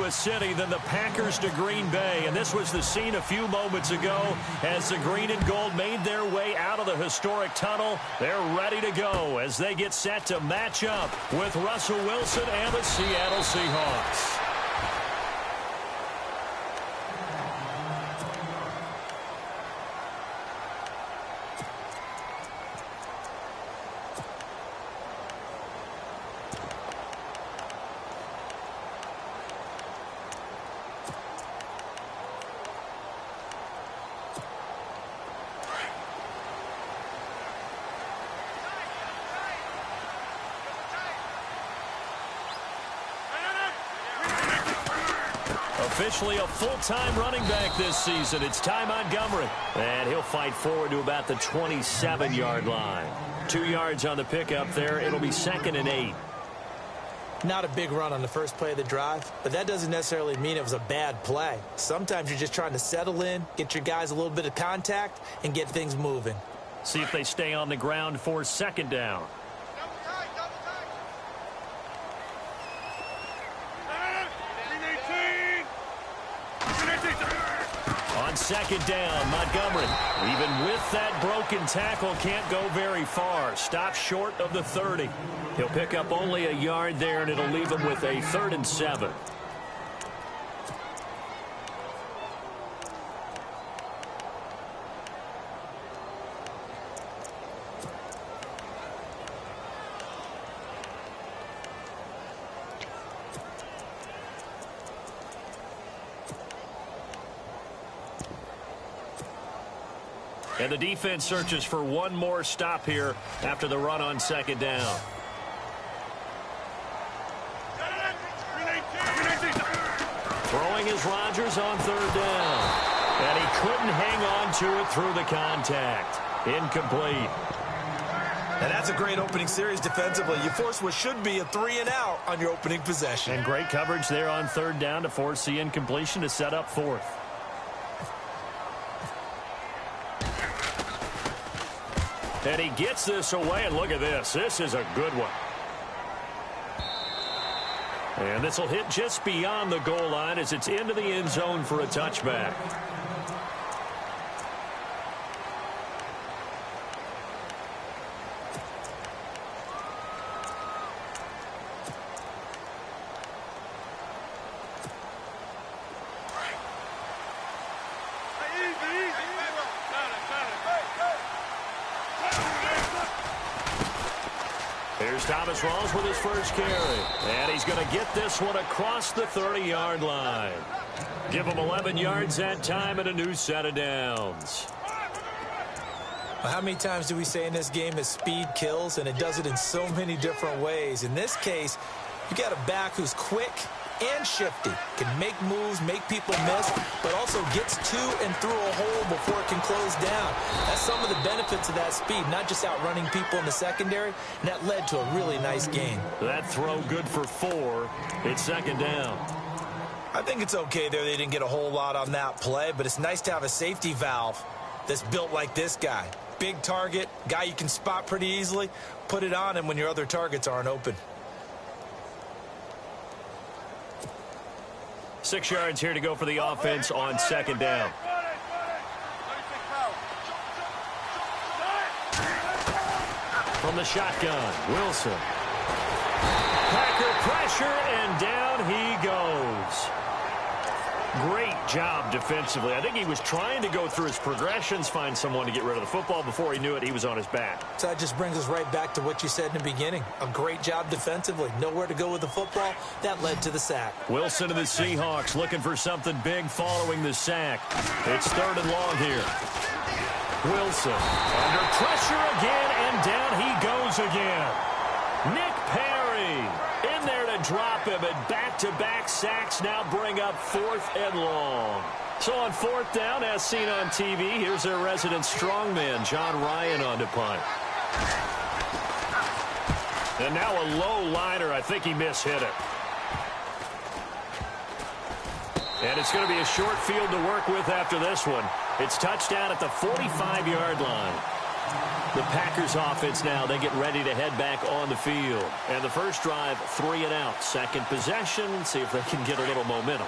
a city than the Packers to Green Bay. And this was the scene a few moments ago as the green and gold made their way out of the historic tunnel. They're ready to go as they get set to match up with Russell Wilson and the Seattle Seahawks. Officially a full-time running back this season. It's Ty Montgomery. And he'll fight forward to about the 27-yard line. 2 yards on the pickup there. It'll be 2nd and 8. Not a big run on the first play of the drive, but that doesn't necessarily mean it was a bad play. Sometimes you're just trying to settle in, get your guys a little bit of contact, and get things moving. See if they stay on the ground for 2nd down. On 2nd down, Montgomery, even with that broken tackle, can't go very far. Stop short of the 30. He'll pick up only a yard there, and it'll leave him with a 3rd and 7. And the defense searches for one more stop here after the run on 2nd down. Throwing is Rodgers on 3rd down. And he couldn't hang on to it through the contact. Incomplete. And that's a great opening series defensively. You force what should be a 3-and-out on your opening possession. And great coverage there on 3rd down to force the incompletion to set up 4th. And he gets this away, and look at this. This is a good one. And this will hit just beyond the goal line as it's into the end zone for a touchback. Here's Thomas Rawls with his first carry. And he's going to get this one across the 30-yard line. Give him 11 yards that time and a new set of downs. Well, how many times do we say in this game that speed kills, and it does it in so many different ways? In this case, you got a back who's quick and shifty, can make moves, make people miss, but also gets to and through a hole before it can close down. That's some of the benefits of that speed, not just outrunning people in the secondary, and that led to a really nice gain. That throw good for 4. It's 2nd down. I think it's okay there. They didn't get a whole lot on that play, but it's nice to have a safety valve that's built like this guy. Big target, guy you can spot pretty easily. Put it on him when your other targets aren't open. 6 yards here to go for the offense on 2nd down. From the shotgun, Wilson. Packer pressure, and down he goes. Great job defensively. I think he was trying to go through his progressions, find someone to get rid of the football. Before he knew it, he was on his back. So that just brings us right back to what you said in the beginning. A great job defensively. Nowhere to go with the football. That led to the sack. Wilson and the Seahawks looking for something big following the sack. It's 3rd and long here. Wilson under pressure again, and down he goes again. Nick Perry in there to drop him, and back-to-back sacks now bring up 4th and long. So on 4th down, as seen on TV, here's their resident strongman, John Ryan, on to punt. And now a low liner. I think he mishit it. And it's going to be a short field to work with after this one. It's touchdown at the 45-yard line. The Packers offense now, they get ready to head back on the field. And the first drive, 3 and out. Second possession, see if they can get a little momentum.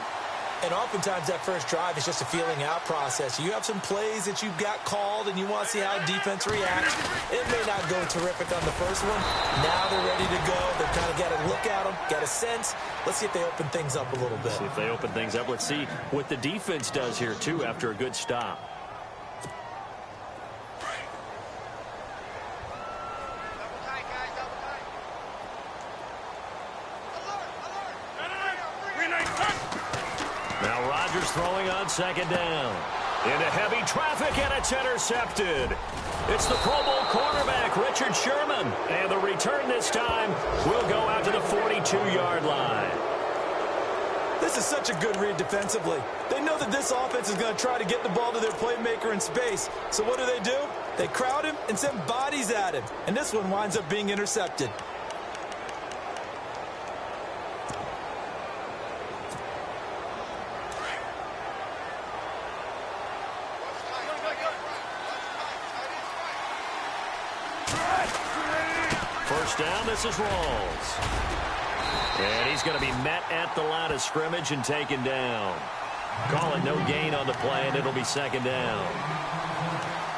And oftentimes that first drive is just a feeling out process. You have some plays that you've got called and you want to see how defense reacts. It may not go terrific on the first one. Now they're ready to go. They've kind of got to look at them, got a sense. Let's see if they open things up a little bit. See if they open things up. Let's see what the defense does here, too, after a good stop. Now Rodgers throwing on second down. Into heavy traffic, and it's intercepted. It's the Pro Bowl quarterback, Richard Sherman. And the return this time will go out to the 42-yard line. This is such a good read defensively. They know that this offense is going to try to get the ball to their playmaker in space. So what do? They crowd him and send bodies at him. And this one winds up being intercepted. First down, this is Rawls. And he's going to be met at the line of scrimmage and taken down. Call it no gain on the play, and it'll be second down.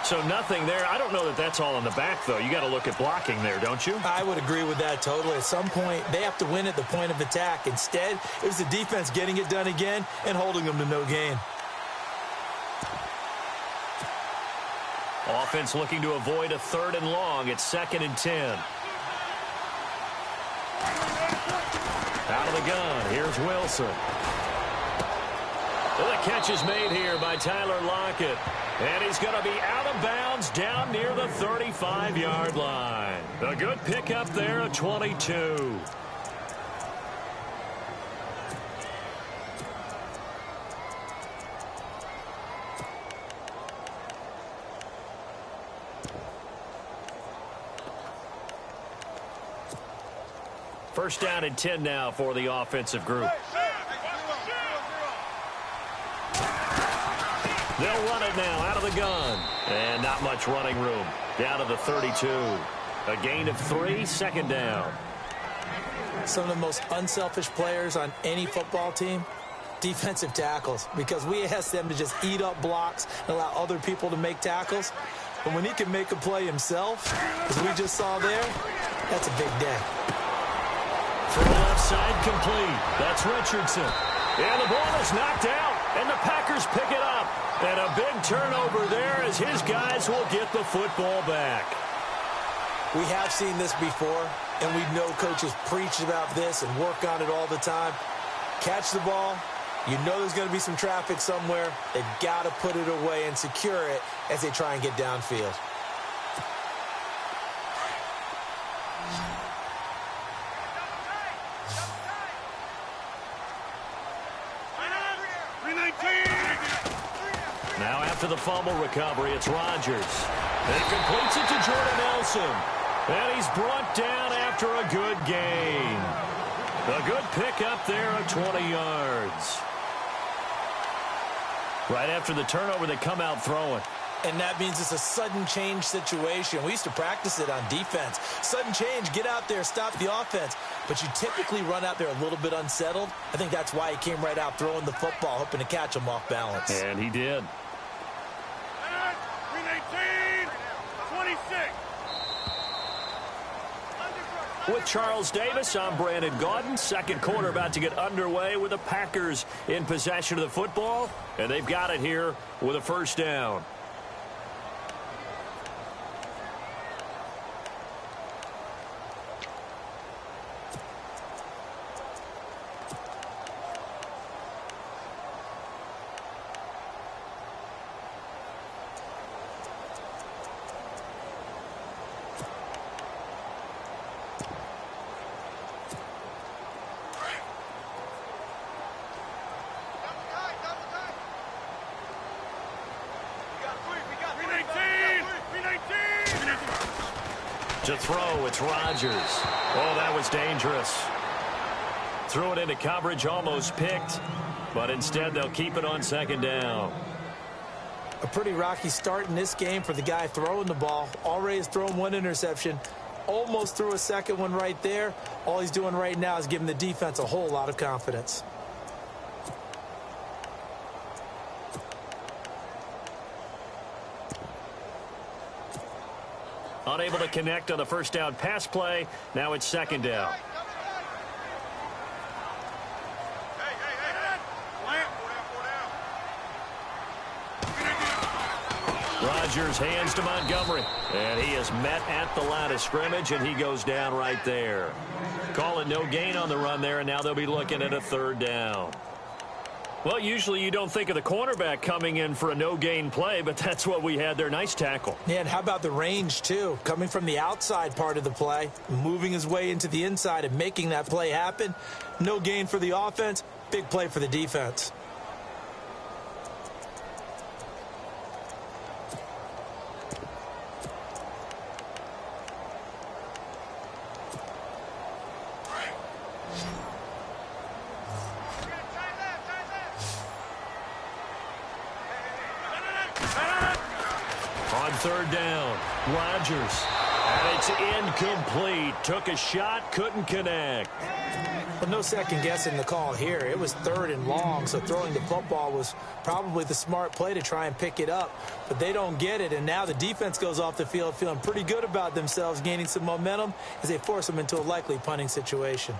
So nothing there. I don't know that that's all in the back, though. You got to look at blocking there, don't you? I would agree with that totally. At some point, they have to win at the point of attack. Instead, it was the defense getting it done again and holding them to no gain. Offense looking to avoid a 3rd and long. It's 2nd and 10. Out of the gun, here's Wilson. Well, the catch is made here by Tyler Lockett. And he's going to be out of bounds down near the 35-yard line. A good pickup there at 22. First down and 10 now for the offensive group. They'll run it now out of the gun. And not much running room. Down to the 32. A gain of 3, second down. Some of the most unselfish players on any football team, defensive tackles, because we ask them to just eat up blocks and allow other people to make tackles. But when he can make a play himself, as we just saw there, that's a big day. From the left side, complete. That's Richardson. And the ball is knocked out, and the Packers pick it up. And a big turnover there as his guys will get the football back. We have seen this before, and we know coaches preach about this and work on it all the time. Catch the ball. You know there's going to be some traffic somewhere. They've got to put it away and secure it as they try and get downfield. Now after the fumble recovery, it's Rodgers. And he completes it to Jordan Nelson. And he's brought down after a good gain. A good pickup there at 20 yards. Right after the turnover, they come out throwing. And that means it's a sudden change situation. We used to practice it on defense. Sudden change, get out there, stop the offense. But you typically run out there a little bit unsettled. I think that's why he came right out throwing the football, hoping to catch him off balance. And he did. 26. With Charles Davis, I'm Brandon Gaudin. Second quarter about to get underway with the Packers in possession of the football. And they've got it here with a first down. To throw, it's Rodgers. Oh, that was dangerous. Threw it into coverage, almost picked, but instead they'll keep it on second down. A pretty rocky start in this game for the guy throwing the ball. Already has thrown one interception. Almost threw a second one right there. All he's doing right now is giving the defense a whole lot of confidence. Unable to connect on the first down pass play. Now it's second down. Rodgers hands to Montgomery. And he is met at the line of scrimmage, and he goes down right there. Call it no gain on the run there, and now they'll be looking at a third down. Well, usually you don't think of the cornerback coming in for a no-gain play, but that's what we had there. Nice tackle. Yeah, and how about the range, too? Coming from the outside part of the play, moving his way into the inside and making that play happen. No gain for the offense, big play for the defense. Third down, Rodgers, and it's incomplete. Took a shot, couldn't connect. Well, no second guessing the call here. It was third and long, so throwing the football was probably the smart play to try and pick it up. But they don't get it, and now the defense goes off the field feeling pretty good about themselves, gaining some momentum as they force them into a likely punting situation.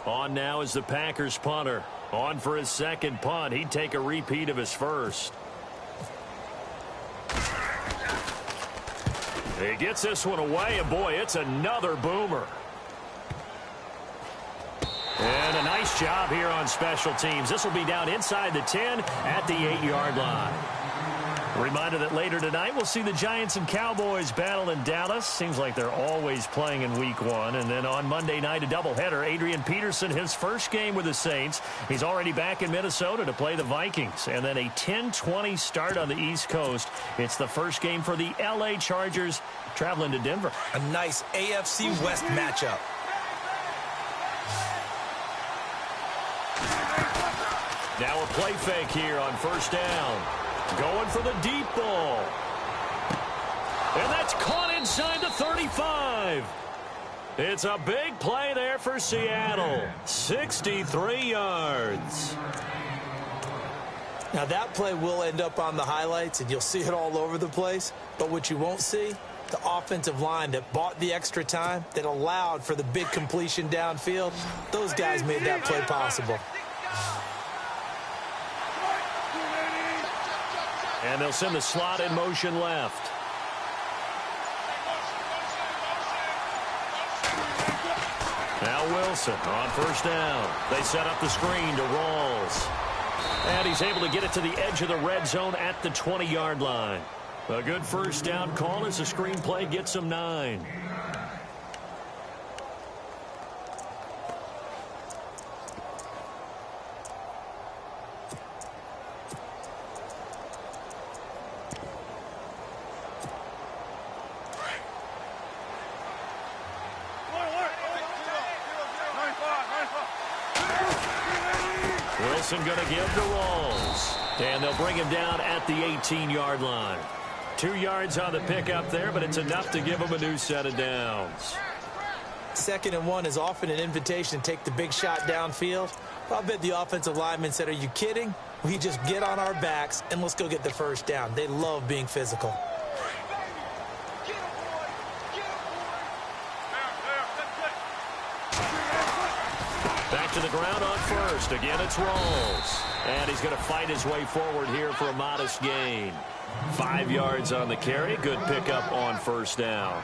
On now is the Packers punter. On for his second punt. He'd take a repeat of his first. He gets this one away, and boy, it's another boomer. And a nice job here on special teams. This will be down inside the 10 at the 8-yard line. A reminder that later tonight we'll see the Giants and Cowboys battle in Dallas. Seems like they're always playing in week 1. And then on Monday night, a doubleheader. Adrian Peterson, his first game with the Saints. He's already back in Minnesota to play the Vikings. And then a 10:20 start on the East Coast. It's the first game for the L.A. Chargers traveling to Denver. A nice AFC West matchup. Now a play fake here on first down. Going for the deep ball. And that's caught inside the 35. It's a big play there for Seattle. 63 yards. Now that play will end up on the highlights, and you'll see it all over the place. But what you won't see, the offensive line that bought the extra time, that allowed for the big completion downfield, those guys made that play possible. And they'll send the slot in motion left. Now Wilson on first down. They set up the screen to Rawls. And he's able to get it to the edge of the red zone at the 20-yard line. A good first down call as the screen play gets him 9. Wilson going to give to Rawls. And they'll bring him down at the 18-yard line. 2 yards on the pickup there, but it's enough to give him a new set of downs. 2nd and 1 is often an invitation to take the big shot downfield. I'll bet the offensive lineman said, "Are you kidding? We just get on our backs and let's go get the first down." They love being physical. Back to the ground on first. Again, it's Rawls. And he's going to fight his way forward here for a modest gain. 5 yards on the carry. Good pickup on first down.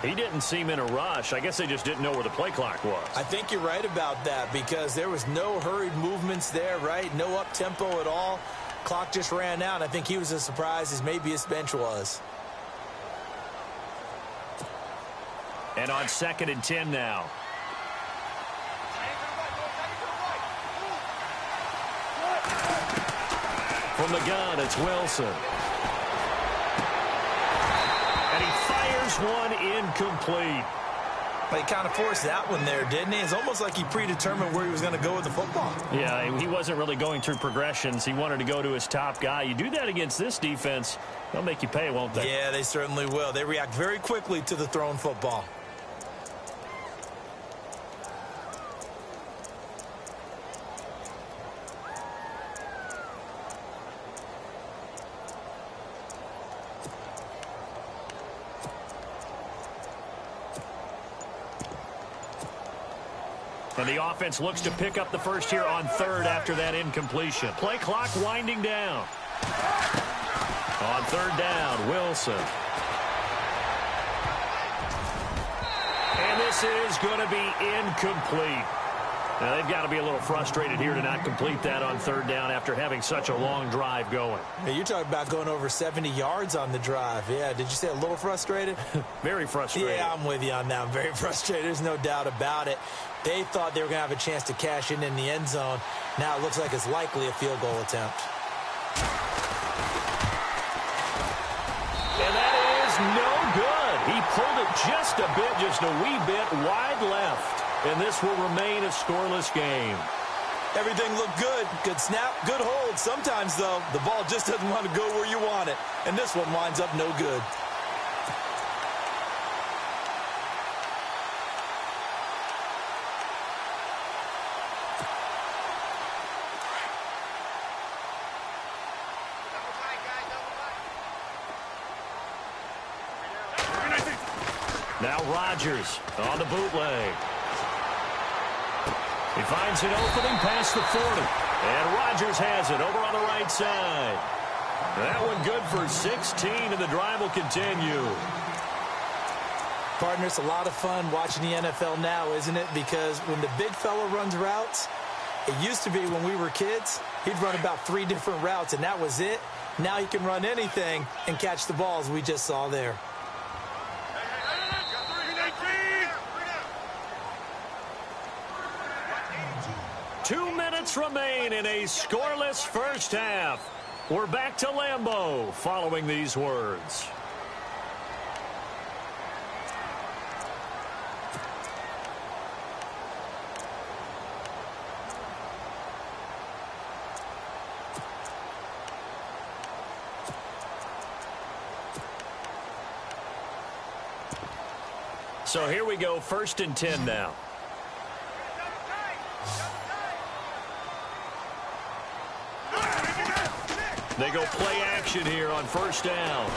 He didn't seem in a rush. I guess they just didn't know where the play clock was. I think you're right about that because there was no hurried movements there, right? No up-tempo at all. Clock just ran out. I think he was as surprised as maybe his bench was. And on 2nd and 10 now. From the gun, it's Wilson. And he fires one incomplete. But he kind of forced that one there, didn't he? It's almost like he predetermined where he was going to go with the football. Yeah, he wasn't really going through progressions. He wanted to go to his top guy. You do that against this defense, they'll make you pay, won't they? Yeah, they certainly will. They react very quickly to the thrown football. And the offense looks to pick up the first here on 3rd after that incompletion. Play clock winding down. On 3rd down, Wilson. And this is going to be incomplete. Now, they've got to be a little frustrated here to not complete that on 3rd down after having such a long drive going. Hey, you're talking about going over 70 yards on the drive. Yeah, did you say a little frustrated? Very frustrated. Yeah, I'm with you on that. I'm very frustrated. There's no doubt about it. They thought they were going to have a chance to cash in the end zone. Now it looks like it's likely a field goal attempt. And that is no good. He pulled it just a wee bit wide left. And this will remain a scoreless game. Everything looked good. Good snap, good hold. Sometimes, though, the ball just doesn't want to go where you want it. And this one winds up no good. Now Rodgers on the bootleg. He finds an opening past the 40. And Rodgers has it over on the right side. That one good for 16, and the drive will continue. Partner, it's a lot of fun watching the NFL now, isn't it? Because when the big fella runs routes, it used to be when we were kids, he'd run about 3 different routes, and that was it. Now he can run anything and catch the balls we just saw there. 2 minutes remain in a scoreless first half. We're back to Lambeau following these words. So here we go, 1st and 10 now. They go play action here on 1st down.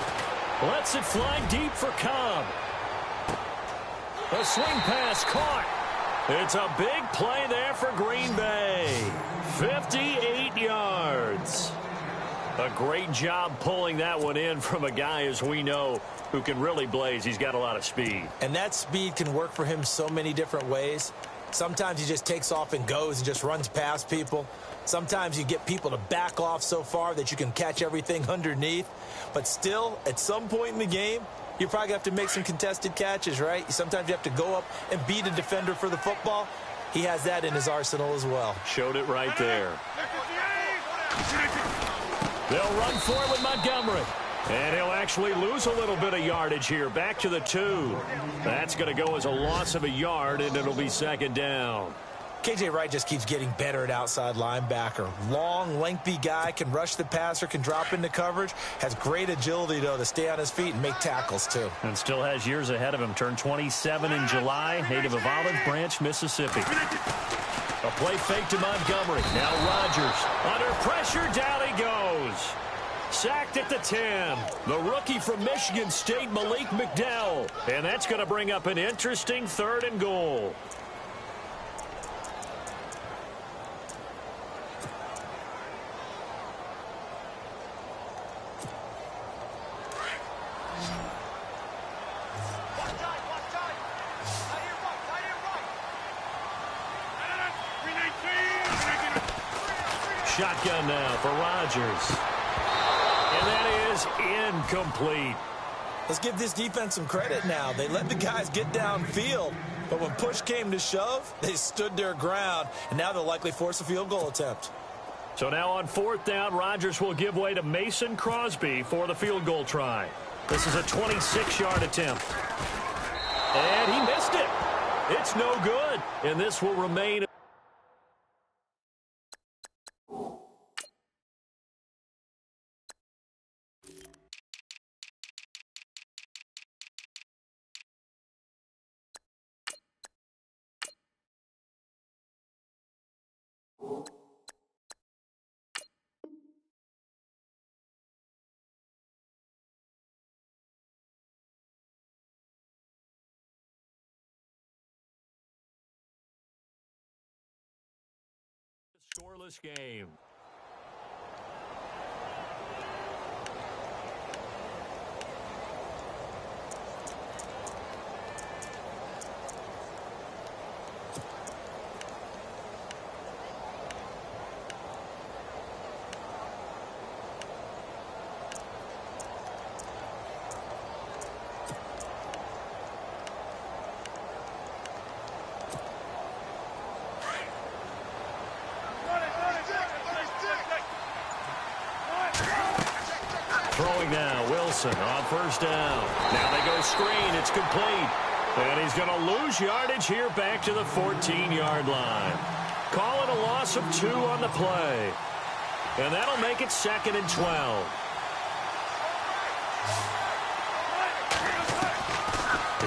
Lets it fly deep for Cobb. A swing pass caught. It's a big play there for Green Bay. 58 yards. A great job pulling that one in from a guy, as we know, who can really blaze. He's got a lot of speed. And that speed can work for him so many different ways. Sometimes he just takes off and goes and just runs past people. Sometimes you get people to back off so far that you can catch everything underneath. But still, at some point in the game, you probably have to make some contested catches, right? Sometimes you have to go up and beat a defender for the football. He has that in his arsenal as well. Showed it right there. They'll run for it with Montgomery. And he'll actually lose a little bit of yardage here. Back to the 2. That's going to go as a loss of a yard, and it'll be 2nd down. KJ Wright just keeps getting better at outside linebacker. Long, lengthy guy, can rush the passer, can drop into coverage. Has great agility, though, to stay on his feet and make tackles, too. And still has years ahead of him. Turned 27 in July, native of Olive Branch, Mississippi. A play fake to Montgomery. Now Rodgers. Under pressure, down he goes. Sacked at the 10. The rookie from Michigan State, Malik McDowell. And that's going to bring up an interesting 3rd and goal. shotgun now for Rodgers. And that is incomplete. Let's give this defense some credit now. They let the guys get downfield, but when push came to shove, they stood their ground, and now they'll likely force a field goal attempt. So now on 4th down, Rodgers will give way to Mason Crosby for the field goal try. This is a 26-yard attempt. And he missed it. It's no good, and this will remain. Scoreless game. Throwing now, Wilson on 1st down. Now they go screen. It's complete. And he's going to lose yardage here back to the 14-yard line. Call it a loss of 2 on the play. And that'll make it 2nd and 12.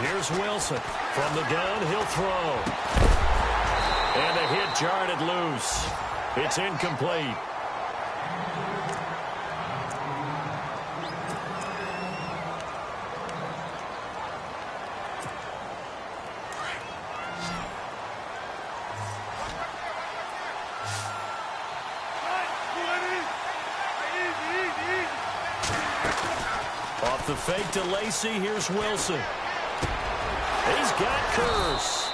Here's Wilson. From the gun, he'll throw. And the hit jarred it loose. It's incomplete. Off the fake to Lacey, here's Wilson. He's got Curse.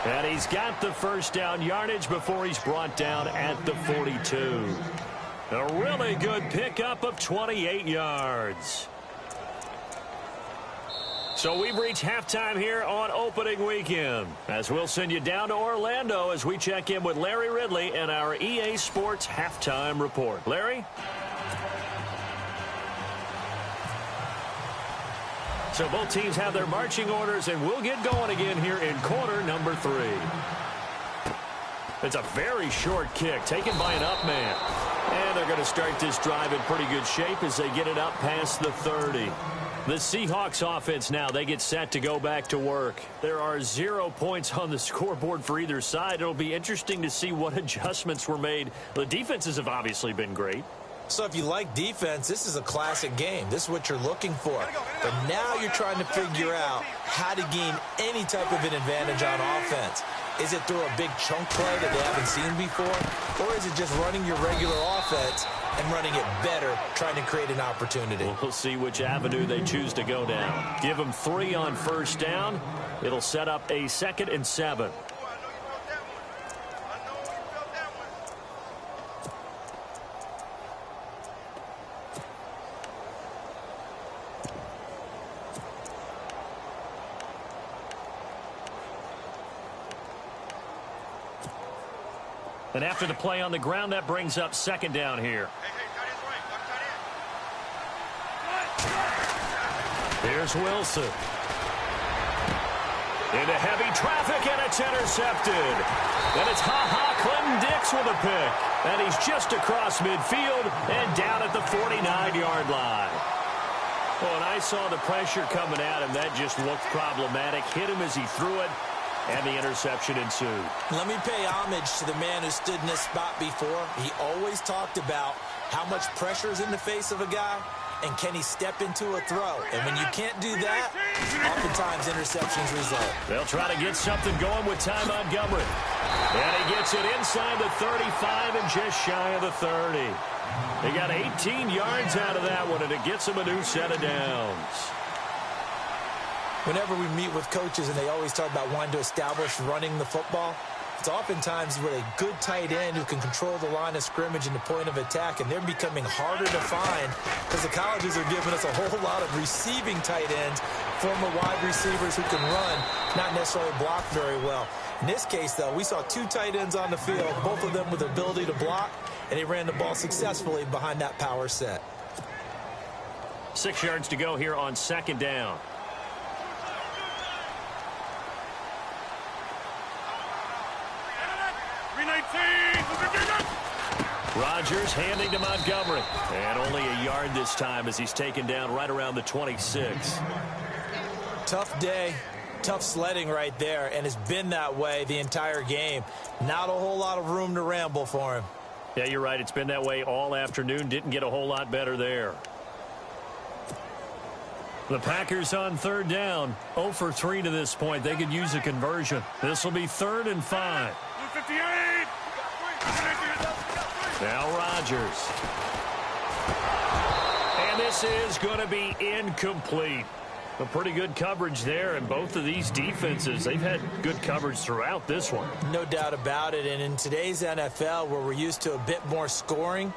And he's got the 1st down yardage before he's brought down at the 42. A really good pickup of 28 yards. So we've reached halftime here on opening weekend, as we'll send you down to Orlando as we check in with Larry Ridley and our EA Sports Halftime Report. Larry? So both teams have their marching orders, and we'll get going again here in quarter number 3. It's a very short kick taken by an up man. And they're going to start this drive in pretty good shape as they get it up past the 30. The Seahawks offense now, they get set to go back to work. There are 0 points on the scoreboard for either side. It'll be interesting to see what adjustments were made. The defenses have obviously been great. So if you like defense, this is a classic game. This is what you're looking for. But now you're trying to figure out how to gain any type of an advantage on offense. Is it through a big chunk play that they haven't seen before? Or is it just running your regular offense and running it better, trying to create an opportunity? We'll see which avenue they choose to go down. Give them 3 on 1st down. It'll set up a 2nd and 7. And after the play on the ground, that brings up 2nd down here. Here's Wilson. Into heavy traffic, and it's intercepted. And it's Clinton Dix with a pick. And he's just across midfield and down at the 49-yard line. Well, and I saw the pressure coming at him. That just looked problematic. Hit him as he threw it. And the interception ensued. Let me pay homage to the man who stood in this spot before. He always talked about how much pressure is in the face of a guy, and can he step into a throw. And when you can't do that, oftentimes interceptions result. They'll try to get something going with Ty Montgomery. And he gets it inside the 35 and just shy of the 30. They got 18 yards out of that one, and it gets them a new set of downs. Whenever we meet with coaches and they always talk about wanting to establish running the football, It's oftentimes with a good tight end who can control the line of scrimmage and the point of attack, and they're becoming harder to find because the colleges are giving us a whole lot of receiving tight ends, former wide receivers who can run, not necessarily block very well. In this case, though, we saw two tight ends on the field, both of them with the ability to block, and they ran the ball successfully behind that power set. 6 yards to go here on second down. Rodgers handing to Montgomery. And only a yard this time as he's taken down right around the 26. Tough day, tough sledding right there, and it's been that way the entire game. Not a whole lot of room to ramble for him. Yeah, you're right. It's been that way all afternoon. Didn't get a whole lot better there. The Packers on third down. 0 for 3 to this point. They could use a conversion. This will be 3rd and 5. 58. Now Rodgers. And this is going to be incomplete. A pretty good coverage there, and both of these defenses, they've had good coverage throughout this one. No doubt about it, and in today's NFL, where we're used to a bit more scoring,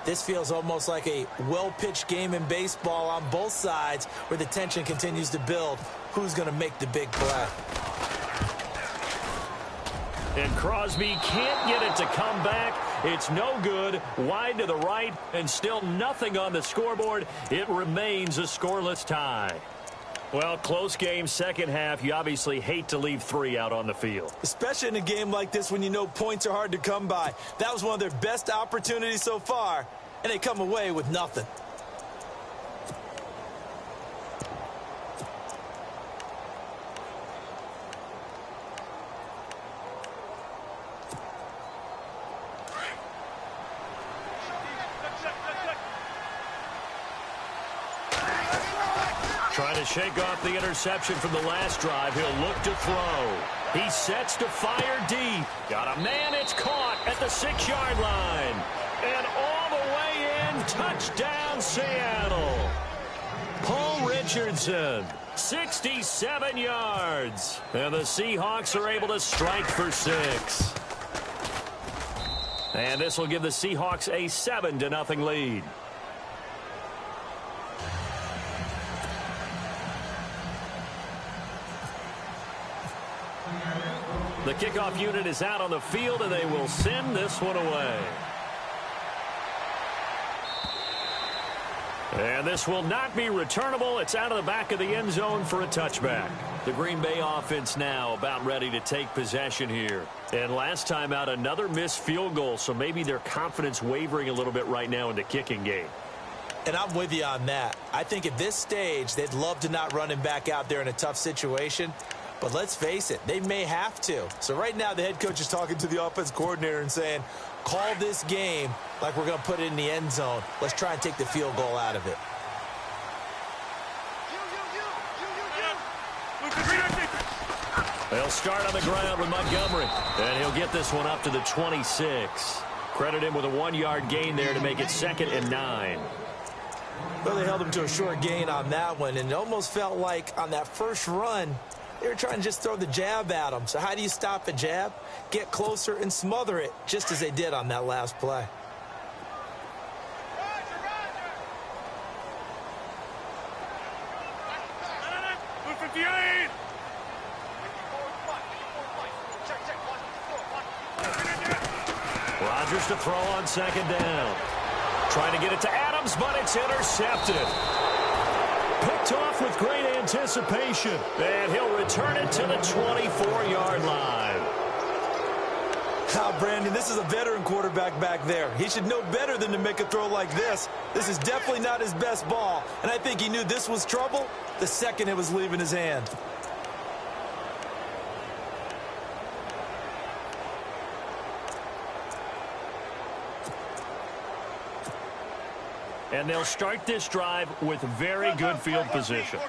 this feels almost like a well-pitched game in baseball on both sides where the tension continues to build. Who's going to make the big play? And Crosby can't get it to come back. It's no good. Wide to the right, and still nothing on the scoreboard. It remains a scoreless tie. Well, close game, second half. You obviously hate to leave 3 out on the field. Especially in a game like this when you know points are hard to come by. That was one of their best opportunities so far, and they come away with nothing. Trying to shake off the interception from the last drive. He'll look to throw. He sets to fire deep. Got a man. It's caught at the 6-yard line. And all the way in. Touchdown, Seattle. Paul Richardson, 67 yards. And the Seahawks are able to strike for 6. And this will give the Seahawks a 7-0 lead. The kickoff unit is out on the field, and they will send this one away. And this will not be returnable. It's out of the back of the end zone for a touchback. The Green Bay offense now about ready to take possession here. And last time out, another missed field goal, so maybe their confidence wavering a little bit right now in the kicking game. And I'm with you on that. I think at this stage, they'd love to not run him back out there in a tough situation. But let's face it, they may have to. So right now, the head coach is talking to the offense coordinator and saying, call this game like we're going to put it in the end zone. Let's try and take the field goal out of it. They'll start on the ground with Montgomery. And he'll get this one up to the 26. Credit him with a 1-yard gain there to make it 2nd and 9. Well, they held him to a short gain on that one, and it almost felt like on that first run, they were trying to just throw the jab at him. So how do you stop a jab? Get closer and smother it, just as they did on that last play. Rodgers to throw on 2nd down. Trying to get it to Adams, but it's intercepted. Picked off with great anticipation. And he'll return it to the 24-yard line. Now, Brandon, this is a veteran quarterback back there. He should know better than to make a throw like this. This is definitely not his best ball. And I think he knew this was trouble the second it was leaving his hand. And they'll start this drive with very good field position.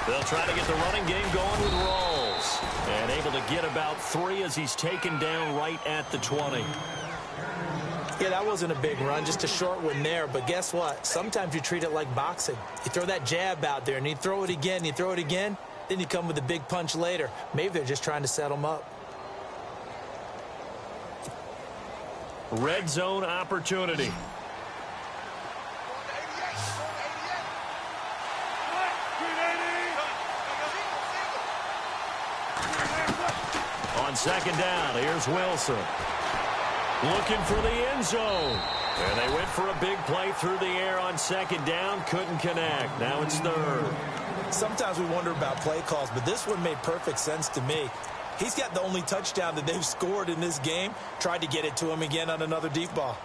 They'll try to get the running game going with Rawls. And able to get about 3 as he's taken down right at the 20. Yeah, that wasn't a big run, just a short one there. But guess what? Sometimes you treat it like boxing. You throw that jab out there, and you throw it again, then you come with a big punch later. Maybe they're just trying to set them up. Red zone opportunity. On second down, here's Wilson. Looking for the end zone. And they went for a big play through the air on second down. Couldn't connect. Now it's third. Sometimes we wonder about play calls, but this one made perfect sense to me. He's got the only touchdown that they've scored in this game. Tried to get it to him again on another deep ball.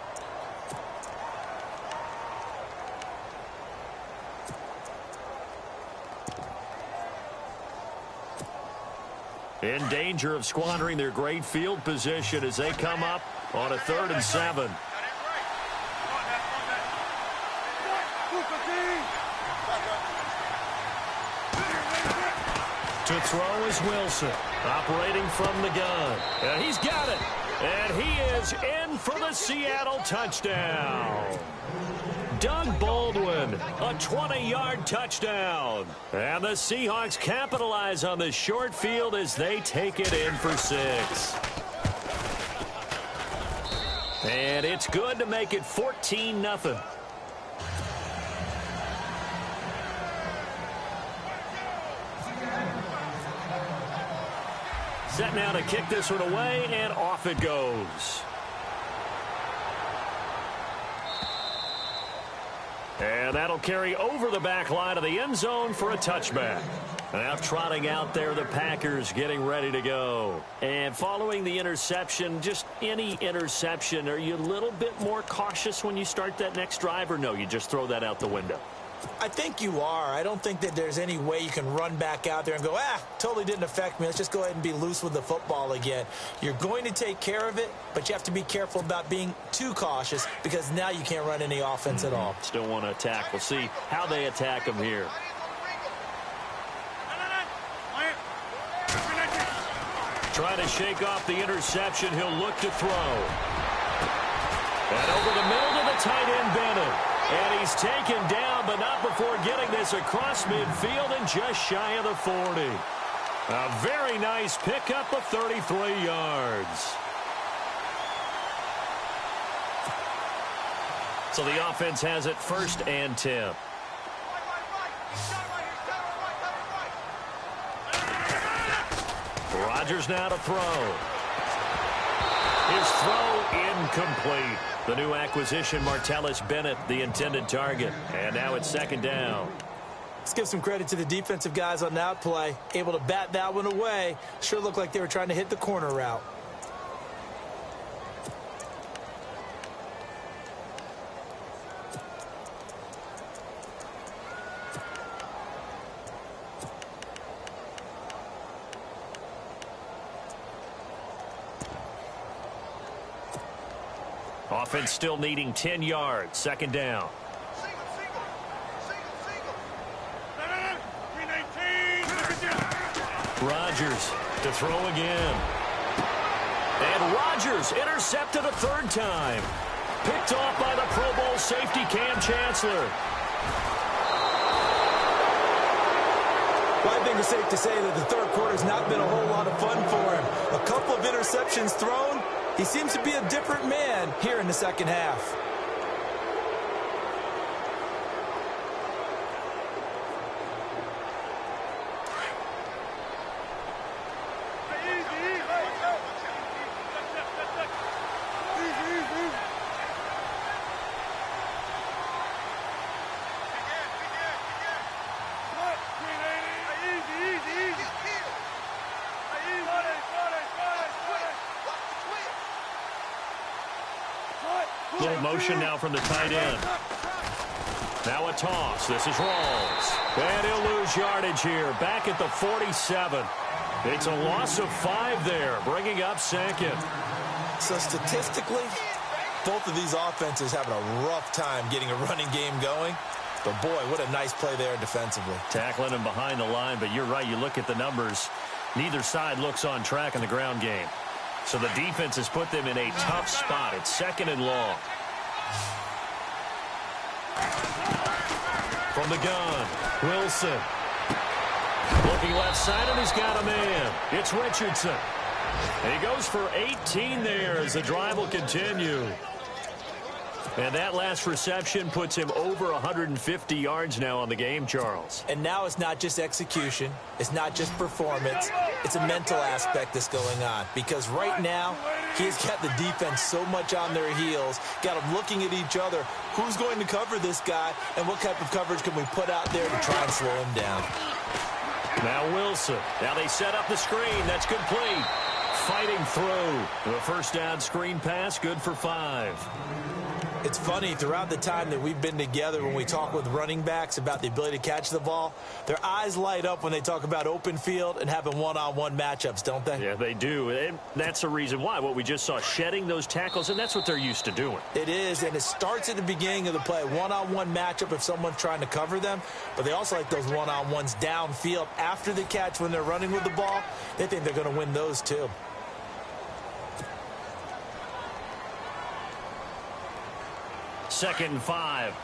In danger of squandering their great field position as they come up on a 3rd and 7. To throw is Wilson, operating from the gun. And he's got it. And he is in for the Seattle touchdown. Doug Baldwin, a 20-yard touchdown. And the Seahawks capitalize on the short field as they take it in for 6. And it's good to make it 14-0. Set now to kick this one away, and off it goes. And that'll carry over the back line of the end zone for a touchback. Now trotting out there, the Packers getting ready to go. And following the interception, just any interception, are you a little bit more cautious when you start that next drive, or no, you just throw that out the window? I think you are. I don't think that there's any way you can run back out there and go, totally didn't affect me. Let's just go ahead and be loose with the football again. You're going to take care of it, but you have to be careful about being too cautious because now you can't run any offense at all. Still want to attack. We'll see how they attack them here. Trying to shake off the interception. He'll look to throw. And over the middle to the tight end, Bennett. And he's taken down, but not before getting this across midfield and just shy of the 40. A very nice pickup of 33 yards. So the offense has it 1st and 10. Rodgers now to throw. His throw incomplete. The new acquisition, Martellus Bennett, the intended target. And now it's 2nd down. Let's give some credit to the defensive guys on that play. Able to bat that one away. Sure looked like they were trying to hit the corner route. Offense still needing 10 yards. 2nd down. Rodgers to throw again. And Rodgers intercepted a 3rd time. Picked off by the Pro Bowl safety Cam Chancellor. Well, I think it's safe to say that the 3rd quarter's not been a whole lot of fun for him. A couple of interceptions thrown. He seems to be a different man here in the 2nd half. Little motion now from the tight end. Now a toss. This is Rawls. And he'll lose yardage here. Back at the 47. It's a loss of 5 there, bringing up 2nd. So statistically, both of these offenses having a rough time getting a running game going. But boy, what a nice play there defensively. Tackling him behind the line, but you're right. You look at the numbers. Neither side looks on track in the ground game. So the defense has put them in a tough spot. It's 2nd and long. From the gun, Wilson. Looking left side, and he's got a man. It's Richardson. He goes for 18 there as the drive will continue. And that last reception puts him over 150 yards now on the game, Charles. And now it's not just execution. It's not just performance. It's a mental aspect that's going on. Because right now, he's got the defense so much on their heels, got them looking at each other. Who's going to cover this guy, and what type of coverage can we put out there to try and slow him down? Now Wilson. Now they set up the screen. That's complete. Fighting through. The first down screen pass, good for 5. It's funny, throughout the time that we've been together, when we talk with running backs about the ability to catch the ball, their eyes light up when they talk about open field and having one-on-one matchups, don't they? Yeah, they do. And that's the reason why. What we just saw, shedding those tackles, and that's what they're used to doing. It is, and it starts at the beginning of the play. One-on-one matchup if someone's trying to cover them, but they also like those one-on-ones downfield after the catch when they're running with the ball. They think they're going to win those too. Second and 5.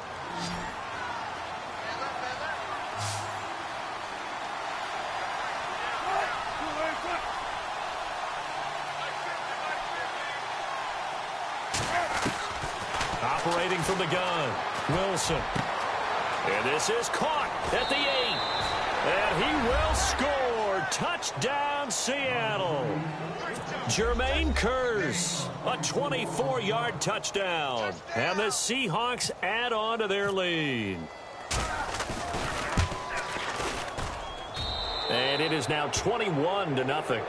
Operating from the gun, Wilson. And this is caught at the 8. And he will score. Touchdown, Seattle. Jermaine Kearse, a 24-yard touchdown. And the Seahawks add on to their lead. And it is now 21-0.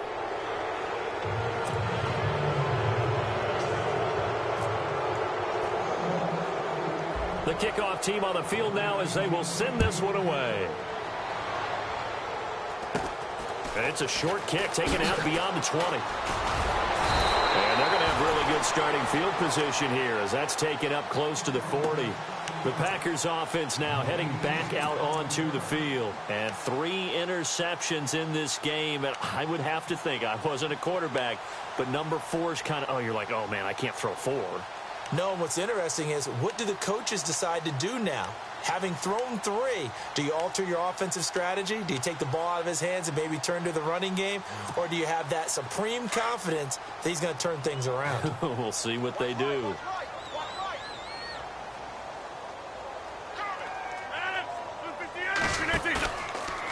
The kickoff team on the field now as they will send this one away. And it's a short kick taken out beyond the 20. And they're going to have really good starting field position here as that's taken up close to the 40. The Packers offense now heading back out onto the field. And 3 interceptions in this game. And I would have to think, I wasn't a quarterback, but number 4 is kind of, oh, you're like, oh, man, I can't throw 4. No, what's interesting is, what do the coaches decide to do now? Having thrown 3, do you alter your offensive strategy? Do you take the ball out of his hands and maybe turn to the running game? Or do you have that supreme confidence that he's going to turn things around? We'll see what they do.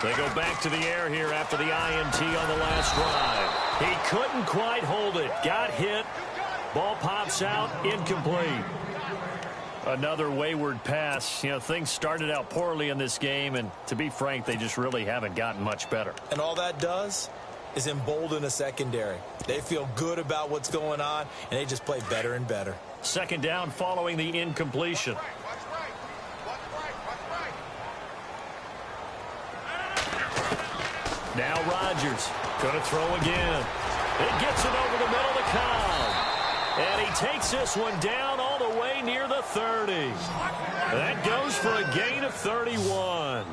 They go back to the air here after the INT on the last drive. He couldn't quite hold it. Got hit. Ball pops out. Incomplete. Another wayward pass. You know, things started out poorly in this game, and to be frank, they just really haven't gotten much better. And all that does is embolden a secondary. They feel good about what's going on, and they just play better and better. Second down following the incompletion. Now Rodgers going to throw again. It gets it over the middle of the Cobb. And he takes this one down all the way near the 30. That goes for a gain of 31.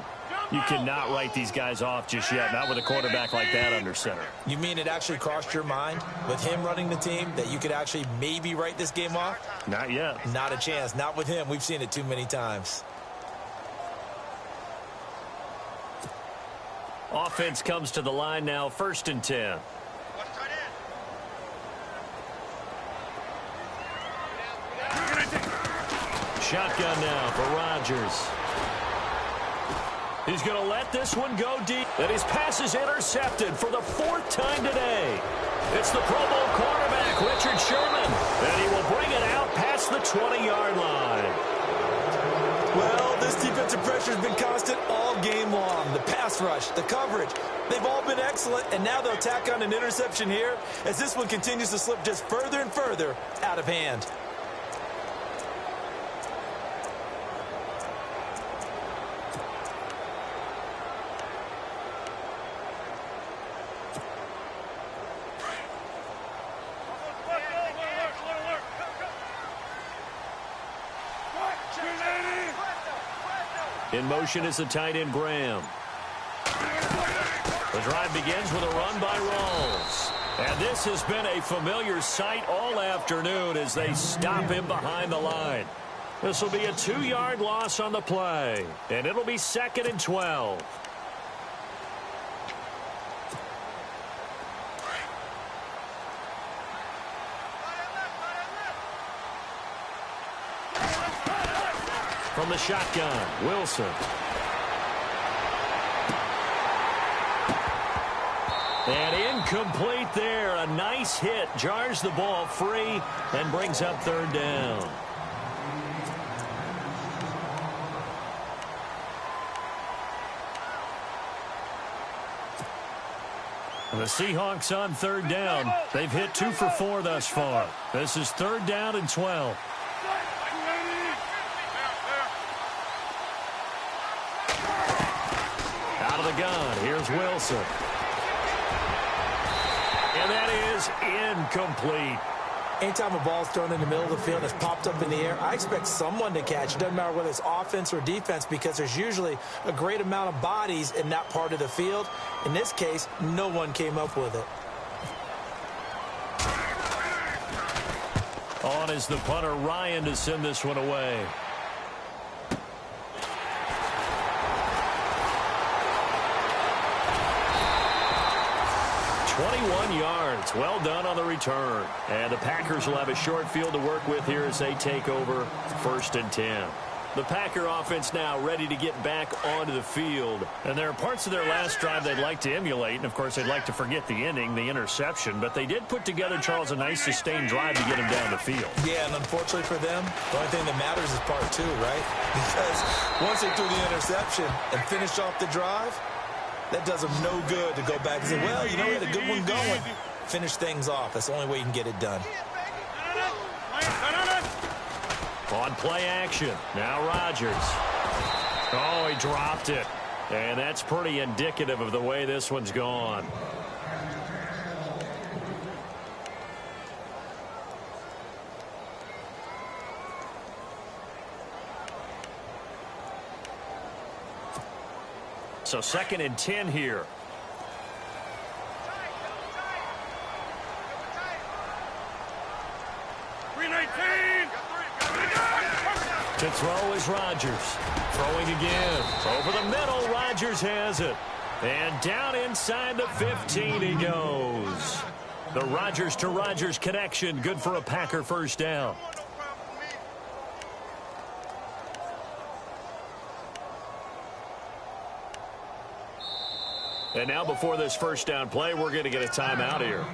You cannot write these guys off just yet, not with a quarterback like that under center. You mean it actually crossed your mind with him running the team that you could actually maybe write this game off? Not yet. Not a chance. Not with him. We've seen it too many times. Offense comes to the line now, 1st and 10. Shotgun now for Rodgers. He's going to let this one go deep. And his pass is intercepted for the 4th time today. It's the Pro Bowl cornerback, Richard Sherman. And he will bring it out past the 20-yard line. Well, this defensive pressure has been constant all game long. The pass rush, the coverage, they've all been excellent. And now they'll tack on an interception here as this one continues to slip just further and further out of hand. In motion is the tight end, Graham. The drive begins with a run by Rawls. And this has been a familiar sight all afternoon as they stop him behind the line. This will be a 2-yard loss on the play. And it'll be 2nd and 12. From the shotgun, Wilson. And incomplete there. A nice hit. Jars the ball free and brings up third down. The Seahawks on third down. They've hit 2 for 4 thus far. This is third down and 12. Out of the gun, here's Wilson. And that is incomplete. Anytime a ball's thrown in the middle of the field and it's popped up in the air, I expect someone to catch. It doesn't matter whether it's offense or defense because there's usually a great amount of bodies in that part of the field. In this case, no one came up with it. On is the punter, Ryan, to send this one away. 21 yards. Well done on the return. And the Packers will have a short field to work with here as they take over 1st and 10. The Packer offense now ready to get back onto the field. And there are parts of their last drive they'd like to emulate. And, of course, they'd like to forget the ending, the interception. But they did put together, Charles, a nice sustained drive to get them down the field. Yeah, and unfortunately for them, the only thing that matters is part 2, right? Because once they threw the interception and finished off the drive, that does them no good to go back and say, well, you know, we had a good one going. Finish things off. That's the only way you can get it done. On play action. Now Rodgers. Oh, he dropped it. And that's pretty indicative of the way this one's gone. So 2nd and 10 here. To throw is Rodgers. Throwing again. Over the middle, Rodgers has it. And down inside the 15 he goes. The Rodgers to Rodgers connection. Good for a Packer first down. And now before this first down play, we're going to get a timeout here.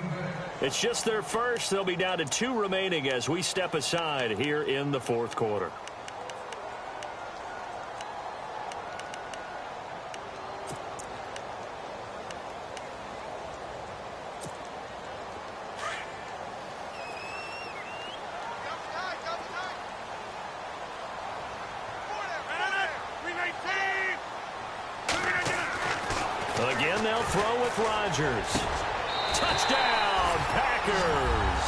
It's just their first. They'll be down to 2 remaining as we step aside here in the 4th quarter. Again, they'll throw with Rodgers. Touchdown, Packers.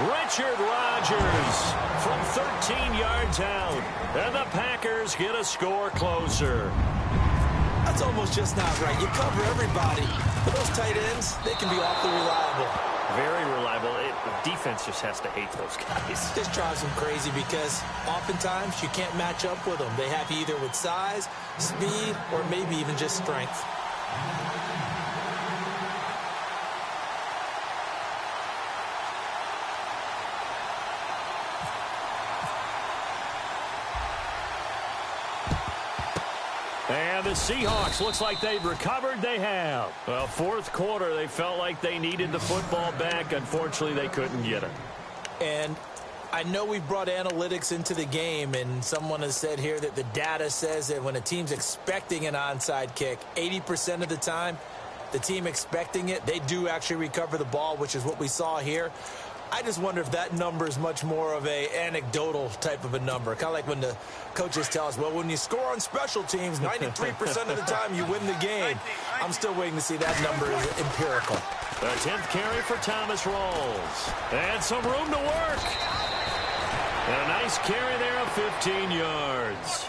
Richard Rodgers from 13 yards out. And the Packers get a score closer. That's almost just not right. You cover everybody. But those tight ends, they can be awfully reliable. Very reliable. The defense just has to hate those guys. This drives them crazy because oftentimes you can't match up with them. They have you either with size, speed, or maybe even just strength. And the Seahawks, looks like they've recovered. They have. Well, 4th quarter, they felt like they needed the football back. Unfortunately, they couldn't get it. And I know we brought analytics into the game, and someone has said here that the data says that when a team's expecting an onside kick, 80% of the time, the team expecting it, they do actually recover the ball, which is what we saw here. I just wonder if that number is much more of a anecdotal type of a number. Kind of like when the coaches tell us, well, when you score on special teams, 93% of the time you win the game. I'm still waiting to see that number is empirical. The 10th carry for Thomas rolls. And some room to work. And a nice carry there of 15 yards.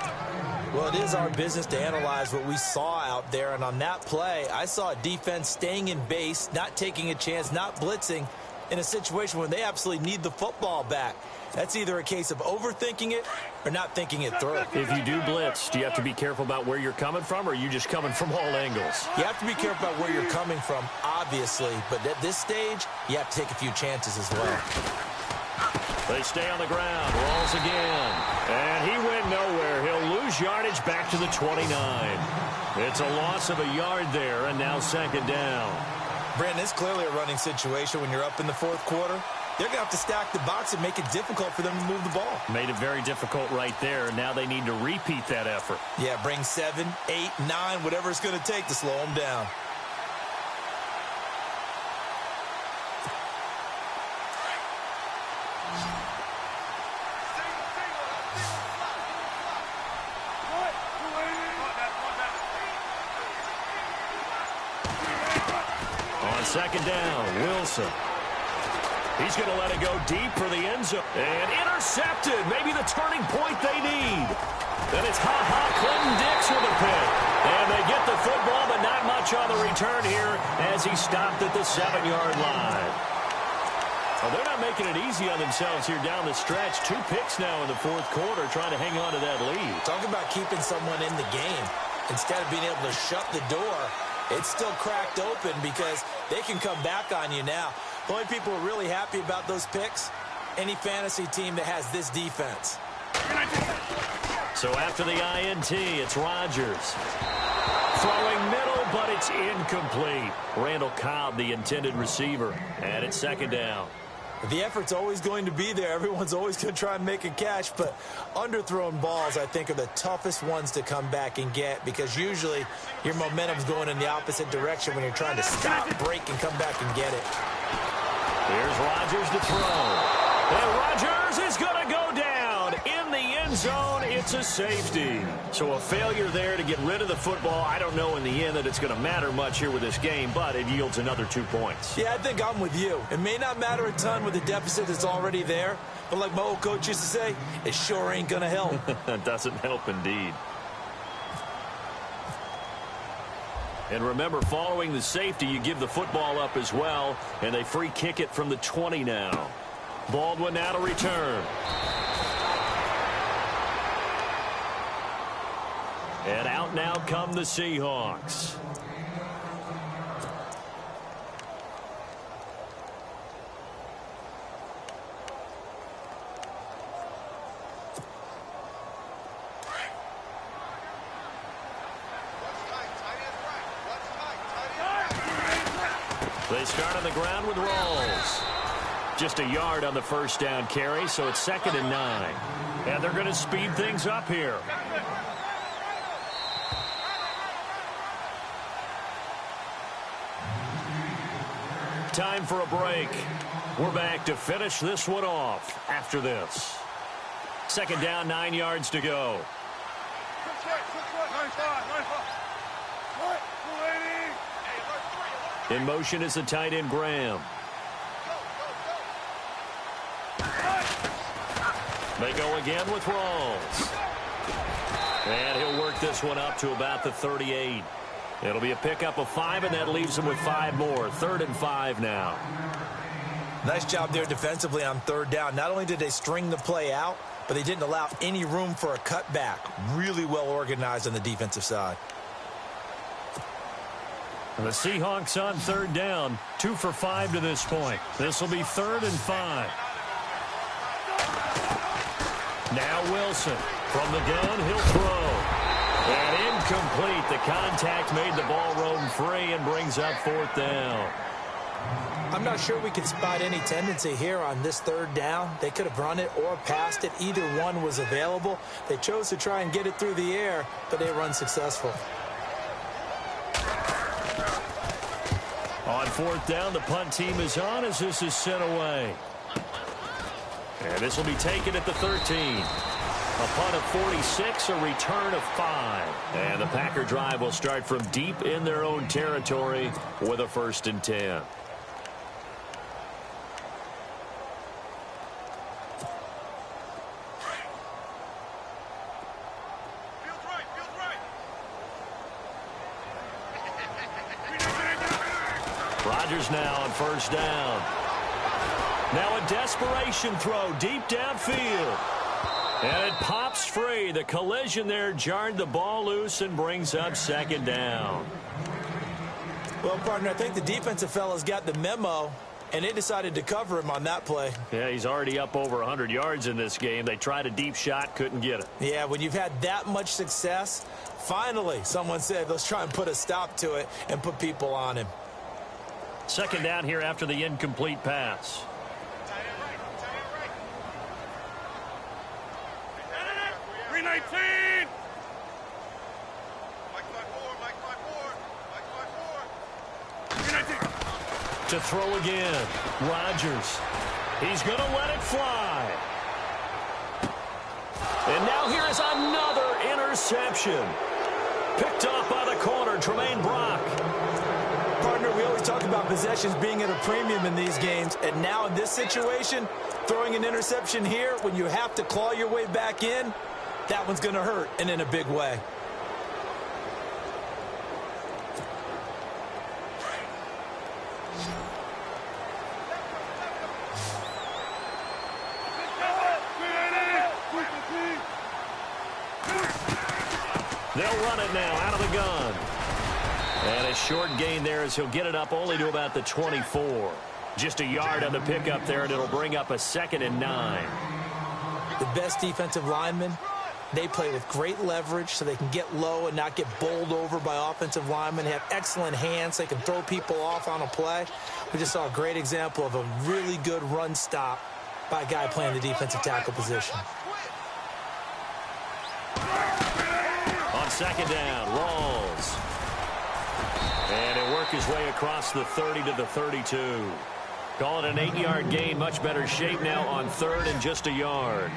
Well, it is our business to analyze what we saw out there. And on that play, I saw a defense staying in base, not taking a chance, not blitzing, in a situation where they absolutely need the football back. That's either a case of overthinking it or not thinking it through. If you do blitz, do you have to be careful about where you're coming from, or are you just coming from all angles? You have to be careful about where you're coming from, obviously. But at this stage, you have to take a few chances as well. They stay on the ground. Rolls again. And he went nowhere. yardage back to the 29. It's a loss of a yard there, and now second down. Brandon, it's clearly a running situation when you're up in the fourth quarter. They're going to have to stack the box and make it difficult for them to move the ball. Made it very difficult right there. Now they need to repeat that effort. Yeah, bring 7, 8, 9, whatever it's going to take to slow them down. On second down, Wilson. He's going to let it go deep for the end zone. And intercepted. Maybe the turning point they need. Then it's Clinton Dix with a pick. And they get the football, but not much on the return here as he stopped at the 7-yard line. Well, they're not making it easy on themselves here down the stretch. 2 picks now in the fourth quarter trying to hang on to that lead. Talk about keeping someone in the game. Instead of being able to shut the door, it's still cracked open because they can come back on you now. The only people who are really happy about those picks, any fantasy team that has this defense. So after the INT, it's Rodgers. Throwing middle, but it's incomplete. Randall Cobb, the intended receiver. And it's second down. The effort's always going to be there. Everyone's always going to try and make a catch, but underthrown balls, I think, are the toughest ones to come back and get because usually your momentum's going in the opposite direction when you're trying to stop, break, and come back and get it. Here's Rodgers to throw. And Rodgers is going to go down in the end zone. It's a safety. So a failure there to get rid of the football. I don't know in the end that it's going to matter much here with this game, but it yields another 2 points. Yeah, I think I'm with you. It may not matter a ton with the deficit that's already there, but like my old coach used to say, it sure ain't going to help. That doesn't help indeed. And remember, following the safety, you give the football up as well, and they free kick it from the 20 now. Baldwin now to return. And out now come the Seahawks. They start on the ground with Rawls. Just a yard on the first down carry, so it's 2nd and 9. And they're going to speed things up here. Time for a break. We're back to finish this one off after this. 2nd down, 9 yards to go. In motion is the tight end, Graham. They go again with Rawls. And he'll work this one up to about the 38. It'll be a pickup of 5, and that leaves him with 5 more. 3rd and 5 now. Nice job there defensively on 3rd down. Not only did they string the play out, but they didn't allow any room for a cutback. Really well organized on the defensive side. The Seahawks on 3rd down. 2 for 5 to this point. This will be 3rd and 5. Now Wilson. From the gun, he'll throw. And incomplete. The contact made the ball roam free and brings up 4th down. I'm not sure we can spot any tendency here on this 3rd down. They could have run it or passed it. Either one was available. They chose to try and get it through the air, but they were unsuccessful. On 4th down, the punt team is on as this is sent away. And this will be taken at the 13. A punt of 46, a return of 5. And the Packer drive will start from deep in their own territory with a 1st and 10. Rodgers now on 1st down. Now a desperation throw deep downfield. And it pops free. The collision there jarred the ball loose and brings up 2nd down. Well, partner, I think the defensive fellas got the memo. and they decided to cover him on that play. Yeah, he's already up over 100 yards in this game. They tried a deep shot, couldn't get it. Yeah, when you've had that much success, finally, someone said, let's try and put a stop to it and put people on him. Second down here after the incomplete pass. To throw again, Rodgers. He's going to let it fly. And now here is another interception. Picked off by the corner, Tremaine Brock. Partner, we always talk about possessions being at a premium in these games, and now in this situation, throwing an interception here when you have to claw your way back in, that one's going to hurt, and in a big way. They'll run it now out of the gun. And a short gain there as he'll get it up only to about the 24. Just a yard on the pickup there, and it'll bring up a 2nd and 9. The best defensive linemen, they play with great leverage so they can get low and not get bowled over by offensive linemen. They have excellent hands. They can throw people off on a play. We just saw a great example of a really good run stop by a guy playing the defensive tackle position. Second down, Rawls. And he'll work his way across the 30 to the 32. Call it an 8-yard gain. Much better shape now on 3rd and just a yard.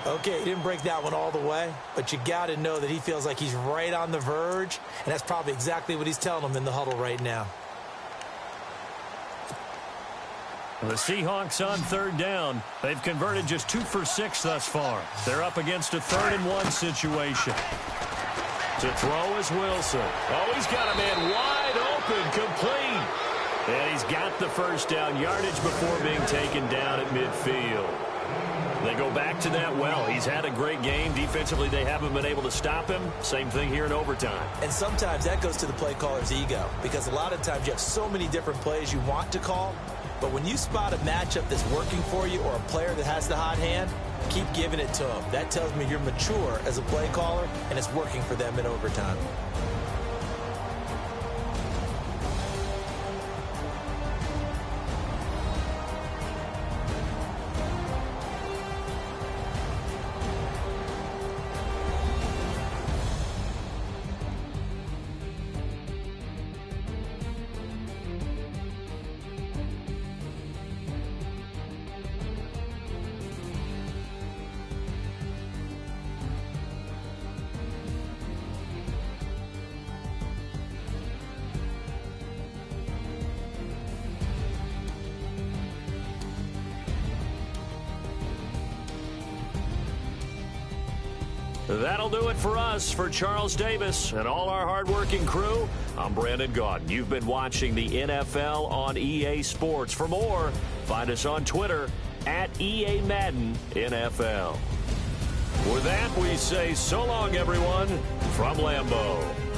Okay, he didn't break that one all the way, but you got to know that he feels like he's right on the verge, and that's probably exactly what he's telling them in the huddle right now. The Seahawks on 3rd down. They've converted just 2 for 6 thus far. They're up against a 3rd and 1 situation. To throw is Wilson. Oh, he's got a man wide open, complete. And he's got the first down yardage before being taken down at midfield. They go back to that well. He's had a great game. Defensively, they haven't been able to stop him. Same thing here in overtime. And sometimes that goes to the play caller's ego, because a lot of times you have so many different plays you want to call. But when you spot a matchup that's working for you or a player that has the hot hand, keep giving it to them. That tells me you're mature as a play caller, and it's working for them in overtime. That'll do it for us. For Charles Davis and all our hardworking crew, I'm Brandon Gaudin. You've been watching the NFL on EA Sports. For more, find us on Twitter at EA Madden NFL. With that, we say so long, everyone, from Lambeau.